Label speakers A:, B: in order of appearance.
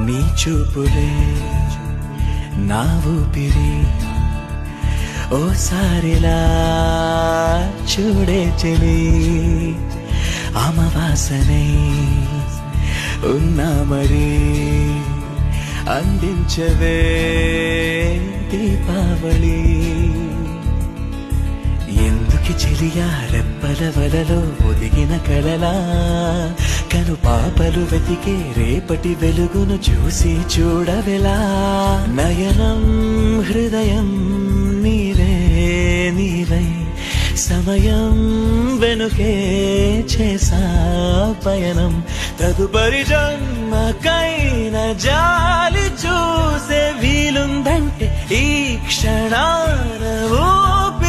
A: నీ చూపులే నా ఊపిరి ఓసారిలా చూడే చెలి అమవాసనే ఉన్నా మరి అందించవే దీపావళి ఎందుకి చెలియా రెప్పల వలలో ఒదిగిన కలలా కను పాపలు వెతికే రేపటి వెలుగును చూసి చూడవెలా నయనం హృదయం నీవే నీవై సమయం వెనుకే చేసా పయనం తదుపరి జన్మకైన జాలి చూసే వీలుందంటే ఈ క్షణాన ఊపి